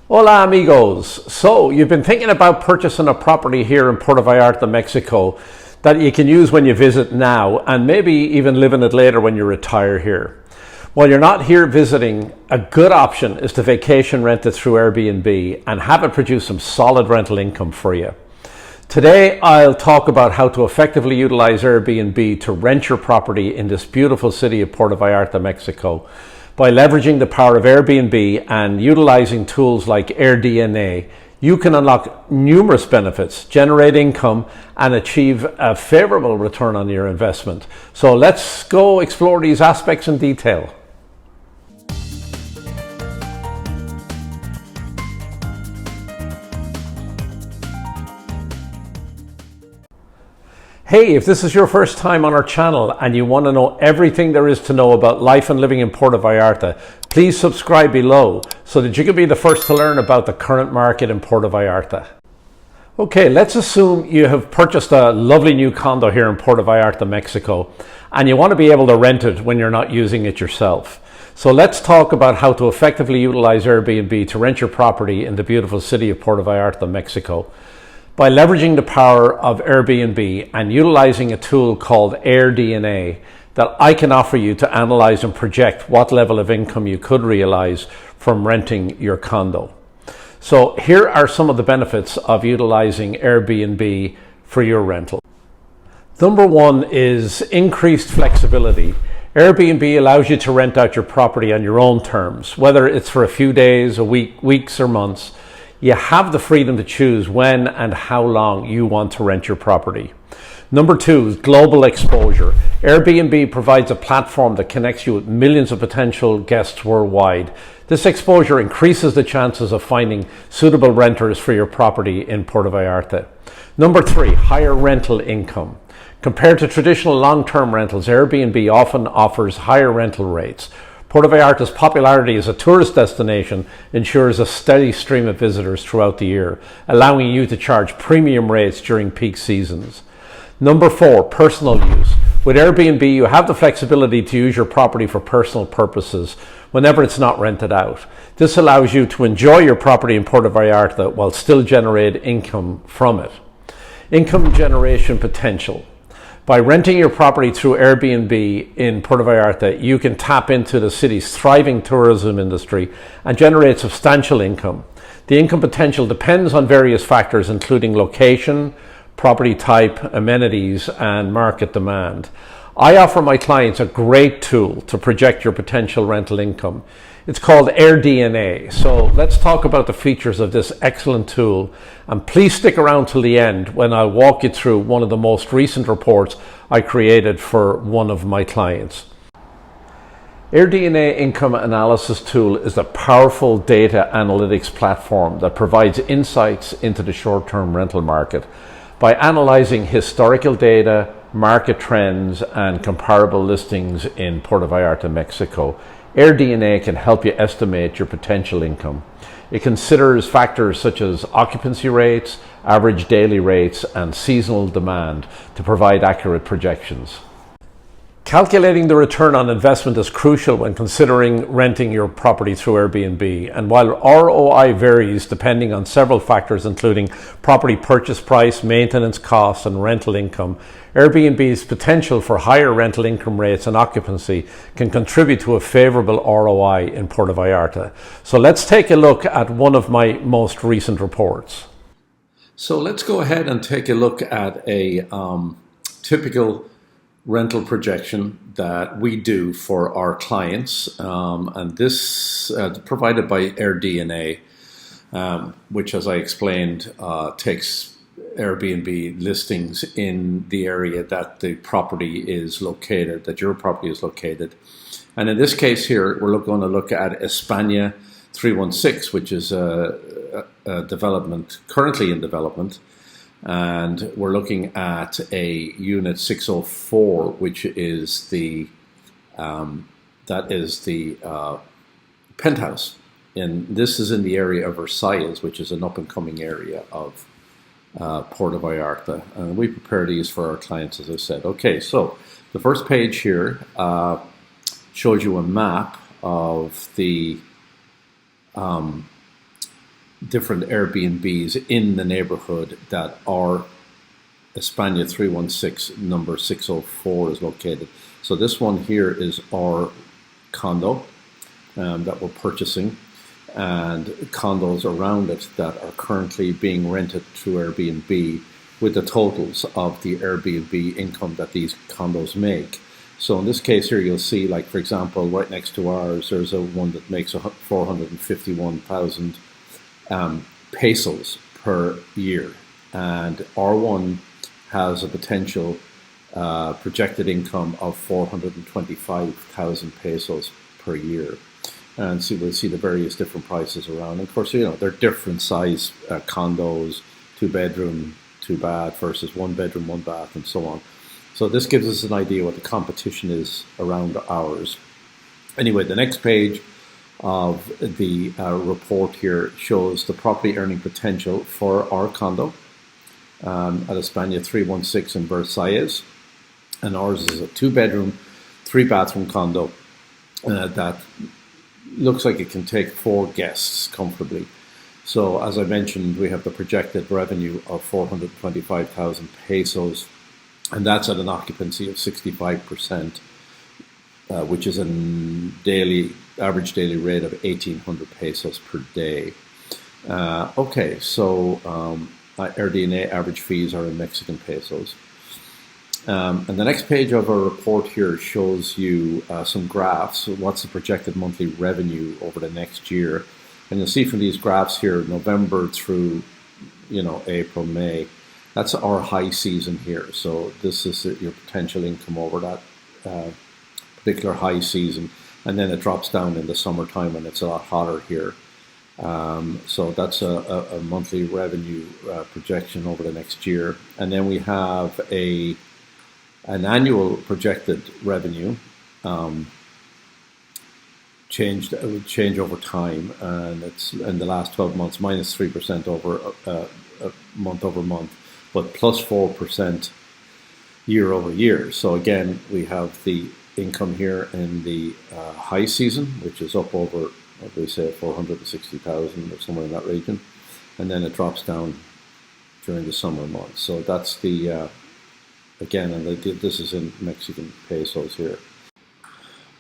Hola amigos. So you've been thinking about purchasing a property here in Puerto Vallarta, Mexico that you can use when you visit now and maybe even live in it later when you retire here. While you're not here visiting, a good option is to vacation rent it through Airbnb and have it produce some solid rental income for you. Today I'll talk about how to effectively utilize Airbnb to rent your property in this beautiful city of Puerto Vallarta, Mexico, by leveraging the power of Airbnb and utilizing tools like AirDNA. You can unlock numerous benefits, generate income, and achieve a favorable return on your investment. So let's go explore these aspects in detail. Hey, if this is your first time on our channel and you want to know everything there is to know about life and living in Puerto Vallarta, please subscribe below so that you can be the first to learn about the current market in Puerto Vallarta. Okay, let's assume you have purchased a lovely new condo here in Puerto Vallarta, Mexico, and you want to be able to rent it when you're not using it yourself. So let's talk about how to effectively utilize Airbnb to rent your property in the beautiful city of Puerto Vallarta, Mexico, by leveraging the power of Airbnb and utilizing a tool called AirDNA that I can offer you to analyze and project what level of income you could realize from renting your condo. So here are some of the benefits of utilizing Airbnb for your rental. Number one is increased flexibility. Airbnb allows you to rent out your property on your own terms, whether it's for a few days, a week, weeks, or months. You have the freedom to choose when and how long you want to rent your property. Number two is global exposure. Airbnb provides a platform that connects you with millions of potential guests worldwide. This exposure increases the chances of finding suitable renters for your property in Puerto Vallarta. Number three, higher rental income. Compared to traditional long-term rentals, Airbnb often offers higher rental rates. Puerto Vallarta's popularity as a tourist destination ensures a steady stream of visitors throughout the year, allowing you to charge premium rates during peak seasons. Number four, personal use. With Airbnb, you have the flexibility to use your property for personal purposes whenever it's not rented out. This allows you to enjoy your property in Puerto Vallarta while still generate income from it. Income generation potential. By renting your property through Airbnb in Puerto Vallarta, you can tap into the city's thriving tourism industry and generate substantial income. The income potential depends on various factors, including location, property type, amenities, and market demand. I offer my clients a great tool to project your potential rental income. It's called AirDNA. So let's talk about the features of this excellent tool. And please stick around till the end when I'll walk you through one of the most recent reports I created for one of my clients. AirDNA Income Analysis Tool is a powerful data analytics platform that provides insights into the short-term rental market. By analyzing historical data, market trends, and comparable listings in Puerto Vallarta, Mexico, AirDNA can help you estimate your potential income. It considers factors such as occupancy rates, average daily rates, and seasonal demand to provide accurate projections. Calculating the return on investment is crucial when considering renting your property through Airbnb. And while ROI varies depending on several factors, including property purchase price, maintenance costs, and rental income, Airbnb's potential for higher rental income rates and occupancy can contribute to a favorable ROI in Puerto Vallarta. So let's take a look at one of my most recent reports. So let's go ahead and take a look at a typical rental projection that we do for our clients, and this provided by AirDNA, which, as I explained, takes Airbnb listings in the area that the property is located, that your property is located. And in this case here, we're going to look at España 316, which is a development currently in development. And we're looking at a unit 604, which is the penthouse, and this is in the area of Versailles, which is an up-and-coming area of Puerto Vallarta, and we prepare these for our clients, as I said. Okay, so the first page here shows you a map of the different Airbnbs in the neighborhood that are España 316 number 604 is located. So this one here is our condo that we're purchasing, and condos around it that are currently being rented through Airbnb, with the totals of the Airbnb income that these condos make. So in this case here, you'll see, like, for example, right next to ours, there's a one that makes 451,000 pesos per year, and our one has a potential projected income of 425,000 pesos per year. And so we'll see the various different prices around. And of course, they're different size condos, 2-bedroom, 2-bath versus 1-bedroom, 1-bath, and so on. So this gives us an idea what the competition is around ours. Anyway, the next page of the report here shows the property earning potential for our condo at España 316 in Versailles. And ours is a 2-bedroom, 3-bathroom condo that looks like it can take 4 guests comfortably. So as I mentioned, we have the projected revenue of 425,000 pesos, and that's at an occupancy of 65%, which is a average daily rate of 1,800 pesos per day. Okay, so Airdna average fees are in Mexican pesos. And the next page of our report here shows you some graphs. What's the projected monthly revenue over the next year? And you'll see from these graphs here, November through, April, May, that's our high season here. So this is your potential income over that particular high season. And then it drops down in the summertime and it's a lot hotter here. So that's a monthly revenue projection over the next year. And then we have an annual projected revenue change over time, and it's in the last 12 months minus 3% over month over month, but plus 4% year over year. So again, we have the income here in the high season, which is up over, what we say, 460,000 or somewhere in that region, and then it drops down during the summer months. So that's the again, and this is in Mexican pesos here.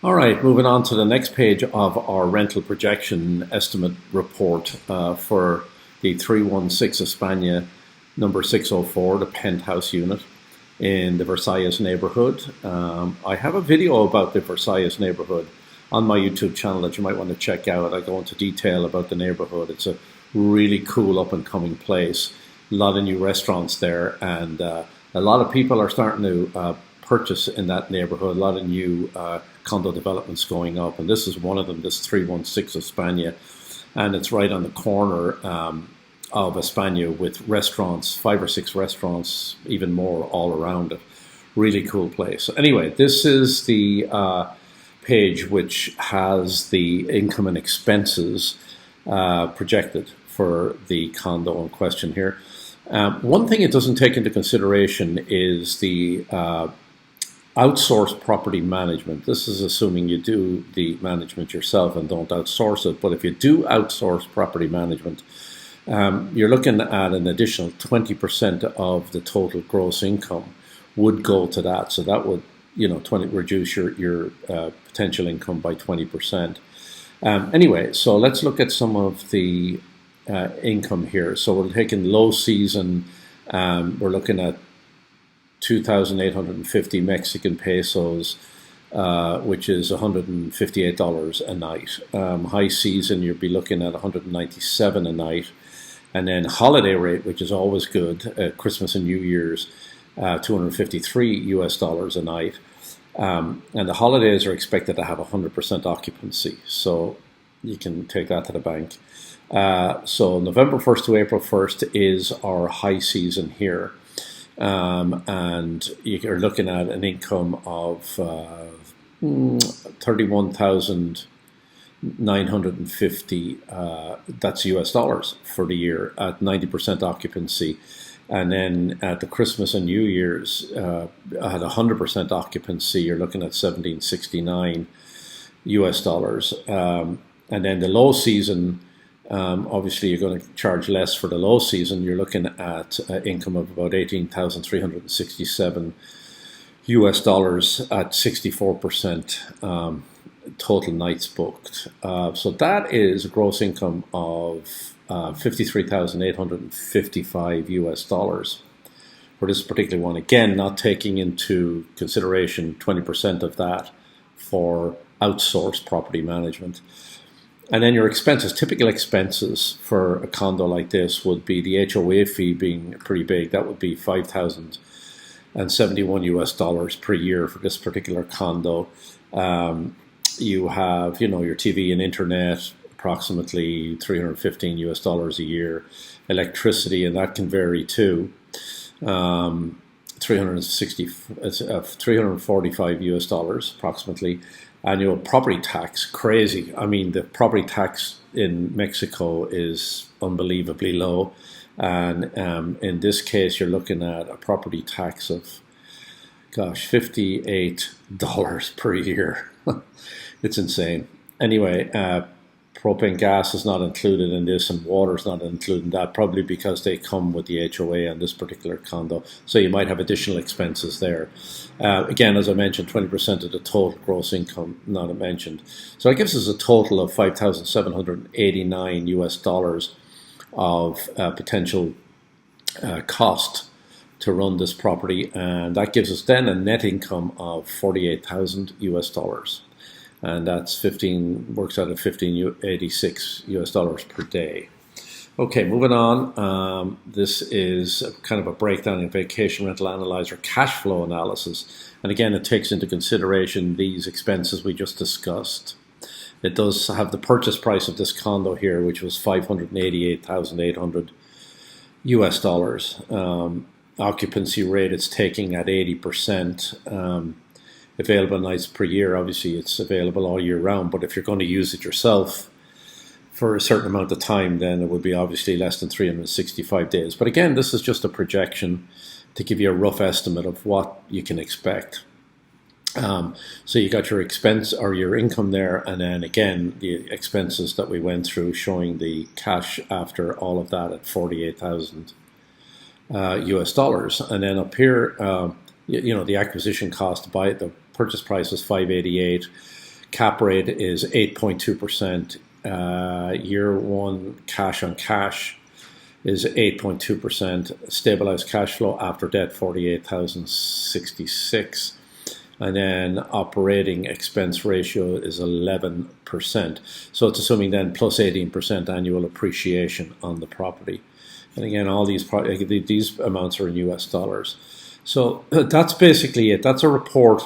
All right, moving on to the next page of our rental projection estimate report for the 316 España number 604, the penthouse unit in the Versailles neighborhood. I have a video about the Versailles neighborhood on my YouTube channel that you might want to check out. I go into detail about the neighborhood. It's a really cool up and coming place. A lot of new restaurants there, and a lot of people are starting to purchase in that neighborhood. A lot of new condo developments going up, and this is one of them, this 316 España, and it's right on the corner of España with restaurants, 5 or 6 restaurants, even more all around it. Really cool place. Anyway, this is the page which has the income and expenses projected for the condo in question here. One thing it doesn't take into consideration is the outsourced property management. This is assuming you do the management yourself and don't outsource it. But if you do outsource property management, you're looking at an additional 20% of the total gross income would go to that. So that would, reduce your potential income by 20%. Anyway, so let's look at some of the income here. So we're taking low season. We're looking at 2,850 Mexican pesos, which is $158 a night. High season, you'll be looking at 197 a night. And then holiday rate, which is always good, Christmas and New Year's, $253 a night. And the holidays are expected to have 100% occupancy. So you can take that to the bank. So November 1st to April 1st is our high season here. And you're looking at an income of 31,950. That's US dollars for the year at 90% occupancy. And then at the Christmas and New Year's, at 100% occupancy, you're looking at 1,769 US dollars. And then the low season Obviously, you're going to charge less for the low season. You're looking at income of about 18,367 US dollars at 64% total nights booked. So that is a gross income of 53,855 US dollars for this particular one. Again, not taking into consideration 20% of that for outsourced property management. And then your expenses, typical expenses for a condo like this would be the HOA fee being pretty big. That would be 5,071 US dollars per year for this particular condo. You have, your TV and internet, approximately 315 US dollars a year. Electricity, and that can vary too. 345 US dollars approximately. Annual property tax, crazy. I mean, the property tax in Mexico is unbelievably low. And in this case, you're looking at a property tax of, $58 per year. It's insane. Anyway, propane gas is not included in this, and water is not included in that, probably because they come with the HOA on this particular condo. So you might have additional expenses there. Again, as I mentioned, 20% of the total gross income not mentioned. So that gives us a total of 5,789 US dollars of potential cost to run this property, and that gives us then a net income of 48,000 US dollars. And that's works out at 1586 US dollars per day. Okay, moving on. This is kind of a breakdown in Vacation Rental Analyzer cash flow analysis. And again, it takes into consideration these expenses we just discussed. It does have the purchase price of this condo here, which was 588,800 US dollars. Occupancy rate it's taking at 80%. Available nights per year, obviously it's available all year round, but if you're going to use it yourself for a certain amount of time, then it would be obviously less than 365 days. But again, this is just a projection to give you a rough estimate of what you can expect. So you got your expense or your income there, and then again the expenses that we went through, showing the cash after all of that at 48,000 US dollars. And then up here, the acquisition cost to buy it, the purchase price is 588. Cap rate is 8.2%. Year one cash on cash is 8.2%. Stabilized cash flow after debt 48,066. And then operating expense ratio is 11%. So it's assuming then plus 18% annual appreciation on the property. And again, all these amounts are in US dollars. So that's basically it. That's a report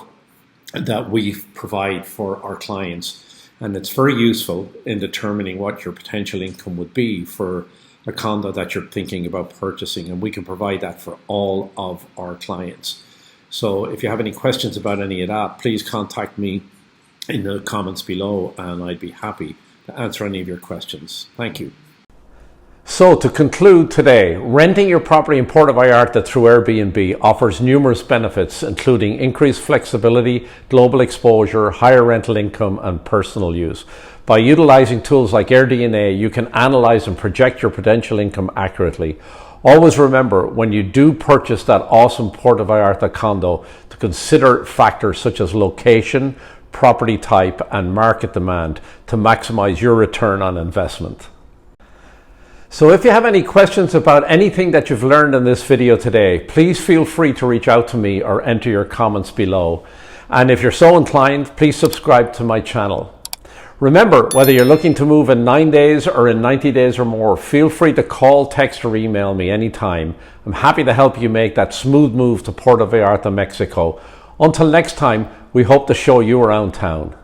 that we provide for our clients, and it's very useful in determining what your potential income would be for a condo that you're thinking about purchasing, and we can provide that for all of our clients. So if you have any questions about any of that, please contact me in the comments below, and I'd be happy to answer any of your questions. Thank you. So to conclude today, renting your property in Puerto Vallarta through Airbnb offers numerous benefits, including increased flexibility, global exposure, higher rental income, and personal use. By utilizing tools like Airdna, you can analyze and project your potential income accurately. Always remember, when you do purchase that awesome Puerto Vallarta condo, to consider factors such as location, property type, and market demand to maximize your return on investment. So if you have any questions about anything that you've learned in this video today, please feel free to reach out to me or enter your comments below. And if you're so inclined, please subscribe to my channel. Remember, whether you're looking to move in 9 days or in 90 days or more, feel free to call, text, or email me anytime. I'm happy to help you make that smooth move to Puerto Vallarta, Mexico. Until next time, we hope to show you around town.